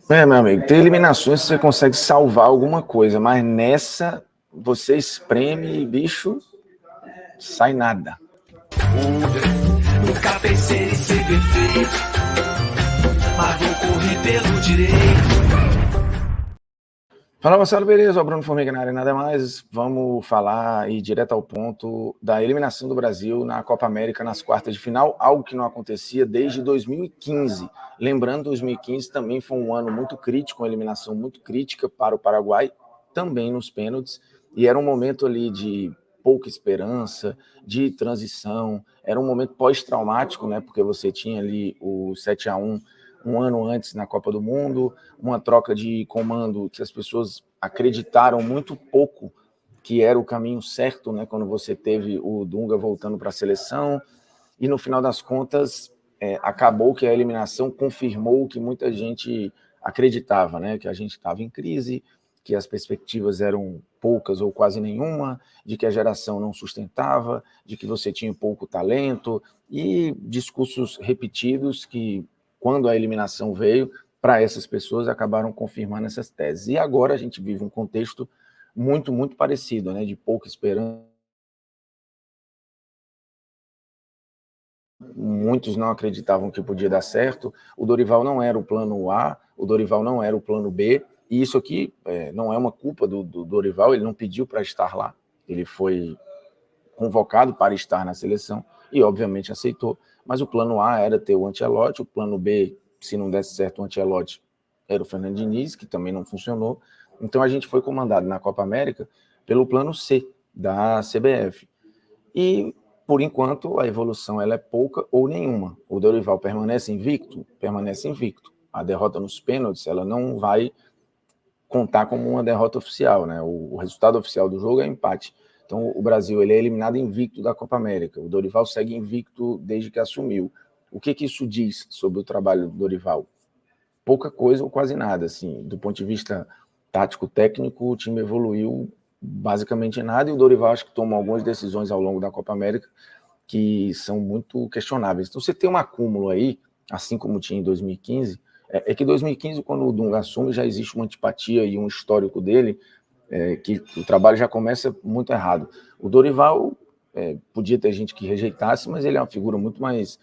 Meu amigo, tem eliminações que você consegue salvar alguma coisa, mas nessa você espreme e, bicho, sai nada. Nunca pensei em ser perfeito, mas vou correr pelo direito. Fala, Marcelo, beleza? O Bruno Formiga na área, nada mais. Vamos falar e direto ao ponto da eliminação do Brasil na Copa América nas quartas de final, algo que não acontecia desde 2015. Lembrando, 2015 também foi um ano muito crítico, uma eliminação muito crítica para o Paraguai, também nos pênaltis, e era um momento ali de pouca esperança, de transição, era um momento pós-traumático, né? Porque você tinha ali o 7-1 um ano antes na Copa do Mundo, uma troca de comando que as pessoas acreditaram muito pouco que era o caminho certo, né? Quando você teve o Dunga voltando para a seleção, e no final das contas acabou que a eliminação confirmou o que muita gente acreditava, né? Que a gente estava em crise, que as perspectivas eram poucas ou quase nenhuma, de que a geração não sustentava, de que você tinha pouco talento, e discursos repetidos que, quando a eliminação veio, para essas pessoas acabaram confirmando essas teses. E agora a gente vive um contexto muito, muito parecido, né? De pouca esperança. Muitos não acreditavam que podia dar certo. O Dorival não era o plano A, o Dorival não era o plano B, e isso aqui não é uma culpa do Dorival, ele não pediu para estar lá, ele foi convocado para estar na seleção e obviamente aceitou, mas o plano A era ter o Ancelotti, o plano B, se não desse certo o Ancelotti, era o Fernando Diniz, que também não funcionou. Então a gente foi comandado na Copa América pelo plano C da CBF. E, por enquanto, a evolução ela é pouca ou nenhuma. O Dorival permanece invicto? Permanece invicto. A derrota nos pênaltis ela não vai contar como uma derrota oficial, né? O resultado oficial do jogo é empate. Então, o Brasil ele é eliminado invicto da Copa América. O Dorival segue invicto desde que assumiu. O que isso diz sobre o trabalho do Dorival? Pouca coisa ou quase nada. Assim, do ponto de vista tático-técnico, o time evoluiu basicamente nada, e o Dorival acho que toma algumas decisões ao longo da Copa América que são muito questionáveis. Então você tem um acúmulo aí, assim como tinha em 2015, que 2015, quando o Dunga assume, já existe uma antipatia e um histórico dele, que o trabalho já começa muito errado. O Dorival, podia ter gente que rejeitasse, mas ele é uma figura muito mais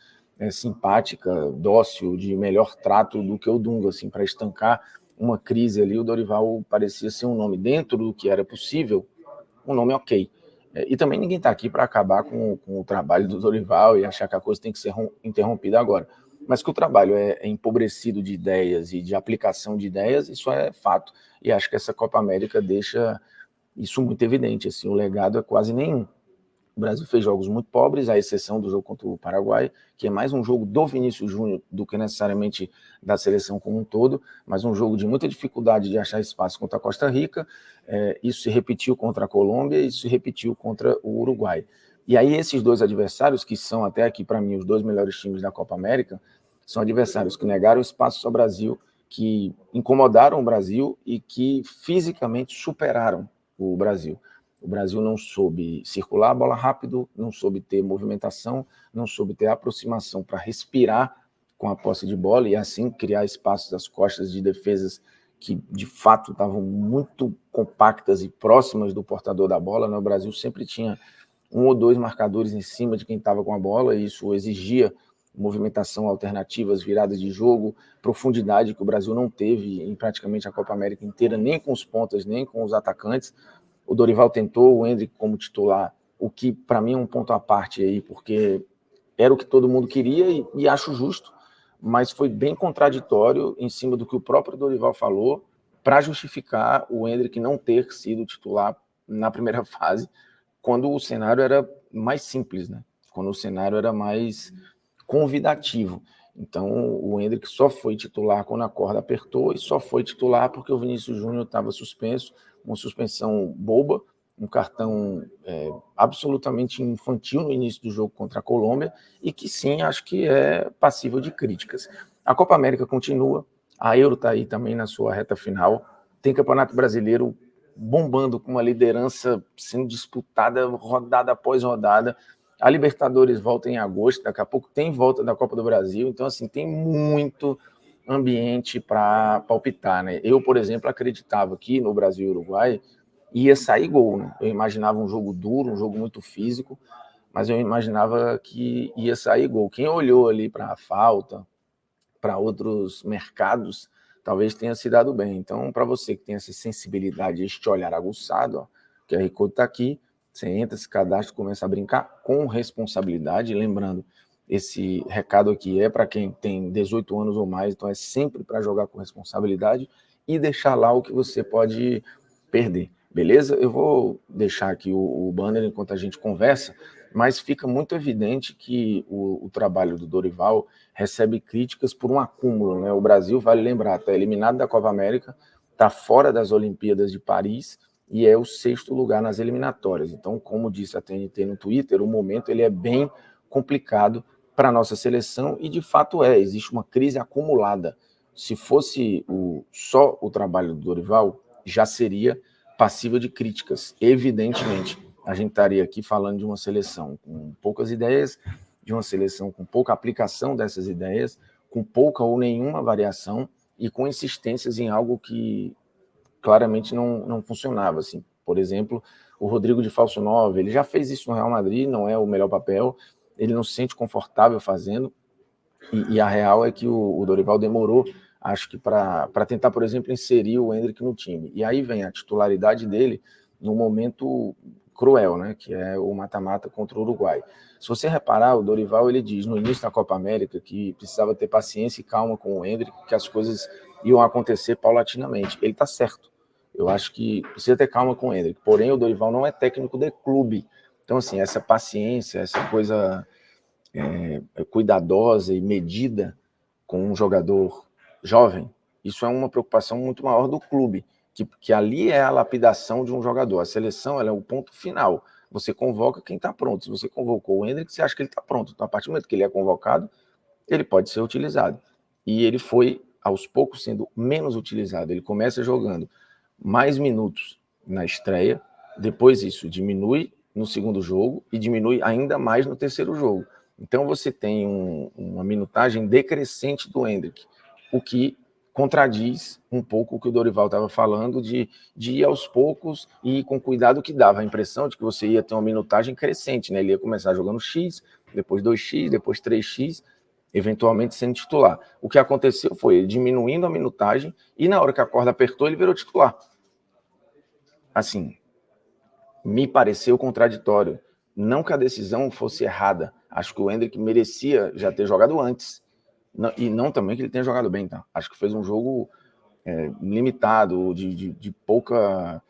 simpática, dócil, de melhor trato do que o Dunga, assim, para estancar uma crise ali. O Dorival parecia ser um nome dentro do que era possível, um nome ok. E também ninguém está aqui para acabar com o trabalho do Dorival e achar que a coisa tem que ser interrompida agora. Mas que o trabalho é empobrecido de ideias e de aplicação de ideias, isso é fato. E acho que essa Copa América deixa isso muito evidente. Assim, o legado é quase nenhum. O Brasil fez jogos muito pobres, à exceção do jogo contra o Paraguai, que é mais um jogo do Vinícius Júnior do que necessariamente da seleção como um todo, mas um jogo de muita dificuldade de achar espaço contra a Costa Rica. Isso se repetiu contra a Colômbia e isso se repetiu contra o Uruguai. E aí esses dois adversários, que são até aqui para mim os dois melhores times da Copa América, são adversários que negaram espaço ao Brasil, que incomodaram o Brasil e que fisicamente superaram o Brasil. O Brasil não soube circular a bola rápido, não soube ter movimentação, não soube ter aproximação para respirar com a posse de bola e assim criar espaços às costas de defesas que de fato estavam muito compactas e próximas do portador da bola, né? O Brasil sempre tinha um ou dois marcadores em cima de quem estava com a bola, e isso exigia movimentação, alternativas, viradas de jogo, profundidade que o Brasil não teve em praticamente a Copa América inteira, nem com os pontas, nem com os atacantes. O Dorival tentou o Endrick como titular, o que para mim é um ponto à parte aí, porque era o que todo mundo queria e acho justo, mas foi bem contraditório em cima do que o próprio Dorival falou para justificar o Endrick não ter sido titular na primeira fase, quando o cenário era mais simples, né? Quando o cenário era mais convidativo. Então, o Endrick só foi titular quando a corda apertou e só foi titular porque o Vinícius Júnior estava suspenso, uma suspensão boba, um cartão absolutamente infantil no início do jogo contra a Colômbia e que sim, acho que é passível de críticas. A Copa América continua, a Euro está aí também na sua reta final, tem Campeonato Brasileiro bombando com uma liderança sendo disputada rodada após rodada. A Libertadores volta em agosto, daqui a pouco tem volta da Copa do Brasil, então assim, tem muito ambiente para palpitar, né? Eu, por exemplo, acreditava que no Brasil e Uruguai ia sair gol, né? Eu imaginava um jogo duro, um jogo muito físico, mas eu imaginava que ia sair gol. Quem olhou ali para a falta, para outros mercados, talvez tenha se dado bem. Então, para você que tem essa sensibilidade, este olhar aguçado, ó, o QR Code está aqui, você entra, se cadastra, começa a brincar com responsabilidade, lembrando, esse recado aqui é para quem tem 18 anos ou mais, então é sempre para jogar com responsabilidade e deixar lá o que você pode perder, beleza? Eu vou deixar aqui o banner enquanto a gente conversa, mas fica muito evidente que o trabalho do Dorival recebe críticas por um acúmulo, né? O Brasil, vale lembrar, está eliminado da Copa América, está fora das Olimpíadas de Paris e é o 6º lugar nas eliminatórias. Então, como disse a TNT no Twitter, o momento ele é bem complicado para a nossa seleção e, de fato, existe uma crise acumulada. Se fosse só o trabalho do Dorival, já seria passível de críticas, evidentemente. A gente estaria aqui falando de uma seleção com poucas ideias, de uma seleção com pouca aplicação dessas ideias, com pouca ou nenhuma variação e com insistências em algo que claramente não funcionava. Assim. Por exemplo, o Rodrigo de falso 9, ele já fez isso no Real Madrid, não é o melhor papel, ele não se sente confortável fazendo, e a real é que o Dorival demorou, acho que para tentar, por exemplo, inserir o Endrick no time. E aí vem a titularidade dele no momento cruel, né, que é o mata-mata contra o Uruguai. Se você reparar, o Dorival ele diz no início da Copa América que precisava ter paciência e calma com o Endrick, que as coisas iam acontecer paulatinamente. Ele está certo. Eu acho que precisa ter calma com o Endrick. Porém, o Dorival não é técnico de clube. Então, assim, essa paciência, essa coisa cuidadosa e medida com um jogador jovem, isso é uma preocupação muito maior do clube, que ali é a lapidação de um jogador. A seleção ela é o ponto final. Você convoca quem está pronto. Se você convocou o Endrick, você acha que ele está pronto. Então, a partir do momento que ele é convocado, ele pode ser utilizado. E ele foi, aos poucos, sendo menos utilizado. Ele começa jogando mais minutos na estreia, depois isso diminui no segundo jogo e diminui ainda mais no terceiro jogo. Então você tem uma minutagem decrescente do Endrick, o que contradiz um pouco o que o Dorival estava falando de ir aos poucos e ir com cuidado, que dava a impressão de que você ia ter uma minutagem crescente, né? Ele ia começar jogando X, depois 2X, depois 3X, eventualmente sendo titular. O que aconteceu foi ele diminuindo a minutagem e na hora que a corda apertou ele virou titular. Assim, me pareceu contraditório. Não que a decisão fosse errada. Acho que o Endrick merecia já ter jogado antes. E não também que ele tenha jogado bem, tá? Acho que fez um jogo limitado, de pouca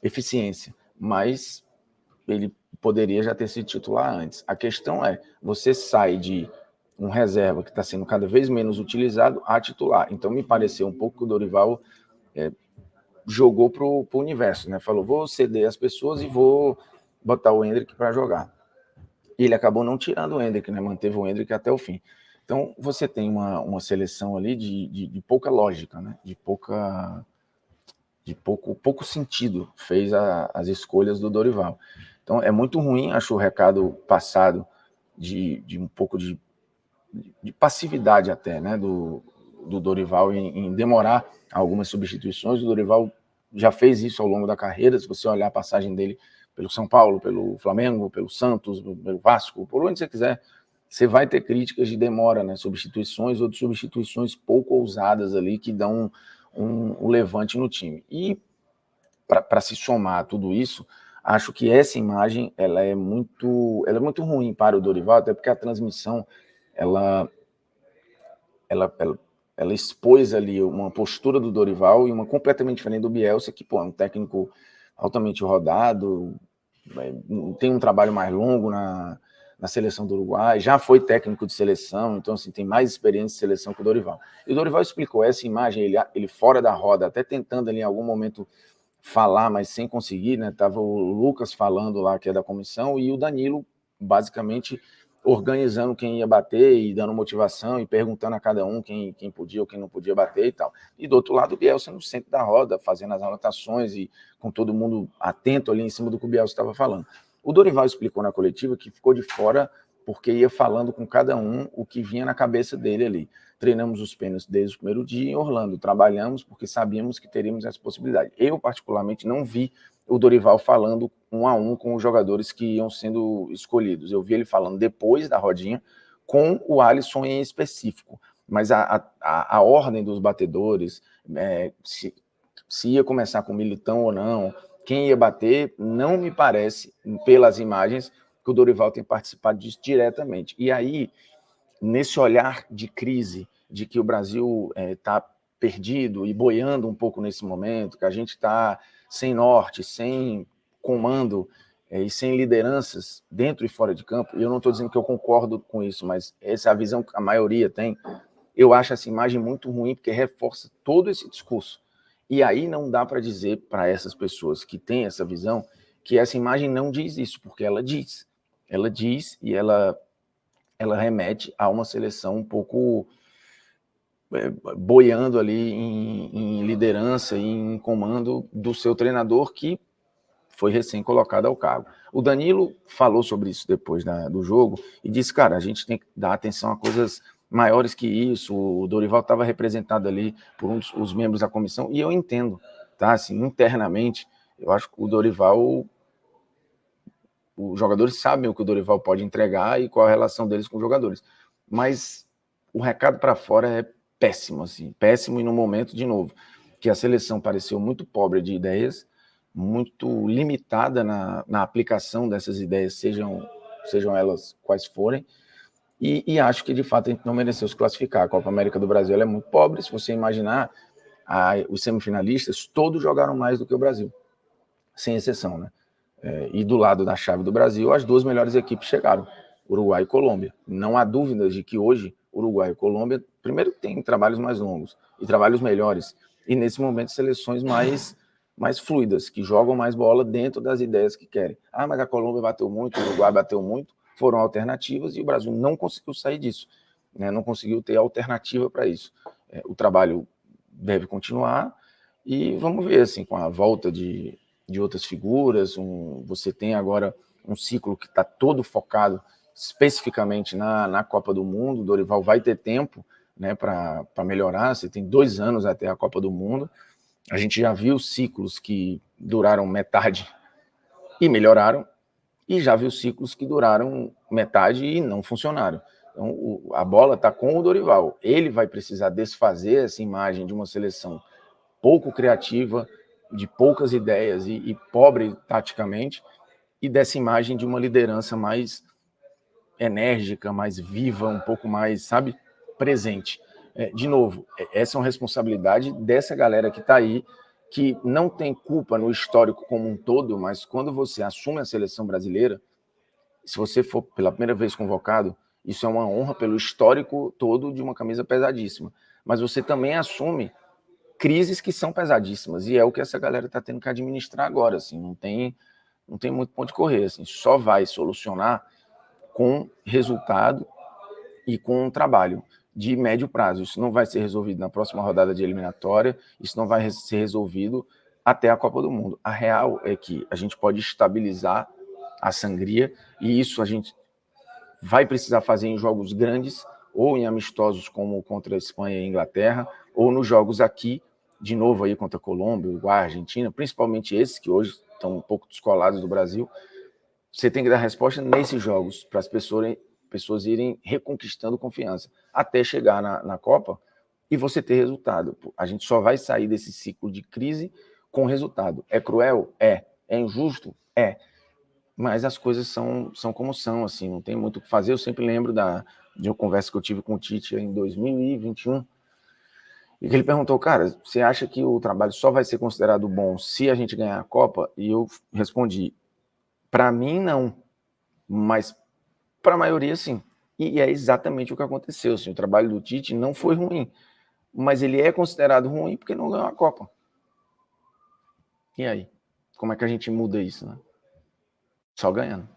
eficiência. Mas ele poderia já ter sido titular antes. A questão é, você sai de um reserva que está sendo cada vez menos utilizado a titular. Então me pareceu um pouco que o Dorival jogou para o universo, né? Falou, vou ceder as pessoas e vou botar o Endrick para jogar. E ele acabou não tirando o Endrick, né? Manteve o Endrick até o fim. Então, você tem uma seleção ali de pouca lógica, né? De pouco sentido fez as escolhas do Dorival. Então, é muito ruim, acho o recado passado de um pouco de passividade até, né? Do Dorival em demorar algumas substituições. O Dorival já fez isso ao longo da carreira, se você olhar a passagem dele pelo São Paulo, pelo Flamengo, pelo Santos, pelo Vasco, por onde você quiser, você vai ter críticas de demora, né? Substituições ou de substituições pouco ousadas ali que dão um levante no time. E para se somar a tudo isso, acho que essa imagem ela é muito ruim para o Dorival, até porque a transmissão ela expôs ali uma postura do Dorival e uma completamente diferente do Bielsa, que pô, é um técnico altamente rodado, tem um trabalho mais longo na seleção do Uruguai, já foi técnico de seleção, então assim, tem mais experiência de seleção que o Dorival. E o Dorival explicou essa imagem, ele fora da roda, até tentando ali em algum momento falar, mas sem conseguir, né? Tava o Lucas falando lá, que é da comissão, e o Danilo basicamente organizando quem ia bater e dando motivação e perguntando a cada um quem podia ou quem não podia bater e tal. E do outro lado o Bielsa no centro da roda, fazendo as anotações e com todo mundo atento ali em cima do que o Bielsa estava falando. O Dorival explicou na coletiva que ficou de fora porque ia falando com cada um o que vinha na cabeça dele ali. Treinamos os pênaltis desde o primeiro dia em Orlando, trabalhamos porque sabíamos que teríamos essa possibilidade. Eu, particularmente, não vi o Dorival falando 1 a 1 com os jogadores que iam sendo escolhidos. Eu vi ele falando depois da rodinha com o Alisson em específico. Mas a ordem dos batedores, se ia começar com o Militão ou não, quem ia bater, não me parece, pelas imagens, que o Dorival tem participado disso diretamente. E aí, nesse olhar de crise, de que o Brasil está perdido e boiando um pouco nesse momento, que a gente está sem norte, sem comando e sem lideranças dentro e fora de campo, e eu não estou dizendo que eu concordo com isso, mas essa é a visão que a maioria tem, eu acho essa imagem muito ruim, porque reforça todo esse discurso. E aí não dá para dizer para essas pessoas que têm essa visão que essa imagem não diz isso, porque ela diz. Ela diz e ela remete a uma seleção um pouco boiando ali em liderança e em comando do seu treinador, que foi recém-colocado ao cargo. O Danilo falou sobre isso depois do jogo e disse, cara, a gente tem que dar atenção a coisas maiores que isso. O Dorival estava representado ali por os membros da comissão, e eu entendo, tá? Assim, internamente, eu acho que o Dorival, os jogadores sabem o que o Dorival pode entregar e qual a relação deles com os jogadores, mas o recado para fora é péssimo, assim, péssimo, e no momento, de novo, que a seleção pareceu muito pobre de ideias, muito limitada na aplicação dessas ideias, sejam elas quais forem, e acho que, de fato, a gente não mereceu se classificar. A Copa América do Brasil ela é muito pobre. Se você imaginar, os semifinalistas todos jogaram mais do que o Brasil, sem exceção, né? E do lado da chave do Brasil, as duas melhores equipes chegaram, Uruguai e Colômbia. Não há dúvidas de que hoje, Uruguai e Colômbia, primeiro, tem trabalhos mais longos e trabalhos melhores, e nesse momento seleções mais fluidas, que jogam mais bola dentro das ideias que querem. Mas a Colômbia bateu muito, o Uruguai bateu muito, foram alternativas, e o Brasil não conseguiu sair disso, né? Não conseguiu ter alternativa para isso. O trabalho deve continuar, e vamos ver, assim, com a volta de outras figuras, você tem agora um ciclo que está todo focado especificamente na Copa do Mundo. O Dorival vai ter tempo, né, para melhorar. Você tem 2 anos até a Copa do Mundo. A gente já viu ciclos que duraram metade e melhoraram, e já viu ciclos que duraram metade e não funcionaram. Então, a bola está com o Dorival. Ele vai precisar desfazer essa imagem de uma seleção pouco criativa, de poucas ideias e pobre taticamente, e dessa imagem de uma liderança mais enérgica, mais viva, um pouco mais, sabe, presente. De novo, essa é uma responsabilidade dessa galera que está aí, que não tem culpa no histórico como um todo, mas quando você assume a seleção brasileira, se você for pela primeira vez convocado, isso é uma honra pelo histórico todo de uma camisa pesadíssima. Mas você também assume crises que são pesadíssimas, e é o que essa galera está tendo que administrar agora, assim, não tem muito ponto de correr, assim, só vai solucionar com resultado e com trabalho de médio prazo. Isso não vai ser resolvido na próxima rodada de eliminatória, isso não vai ser resolvido até a Copa do Mundo. A real é que a gente pode estabilizar a sangria, e isso a gente vai precisar fazer em jogos grandes, ou em amistosos como contra a Espanha e a Inglaterra, ou nos jogos aqui, de novo aí contra a Colômbia, Uruguai, Argentina, principalmente esses que hoje estão um pouco descolados do Brasil. Você tem que dar resposta nesses jogos, para as pessoas irem reconquistando confiança, até chegar na Copa e você ter resultado. A gente só vai sair desse ciclo de crise com resultado. É cruel? É. É injusto? É. Mas as coisas são como são, assim, não tem muito o que fazer. Eu sempre lembro de uma conversa que eu tive com o Tite em 2021, e que ele perguntou, cara, você acha que o trabalho só vai ser considerado bom se a gente ganhar a Copa? E eu respondi, para mim não, mas para a maioria sim. E é exatamente o que aconteceu, assim, o trabalho do Tite não foi ruim, mas ele é considerado ruim porque não ganhou a Copa. E aí? Como é que a gente muda isso, né? Só ganhando.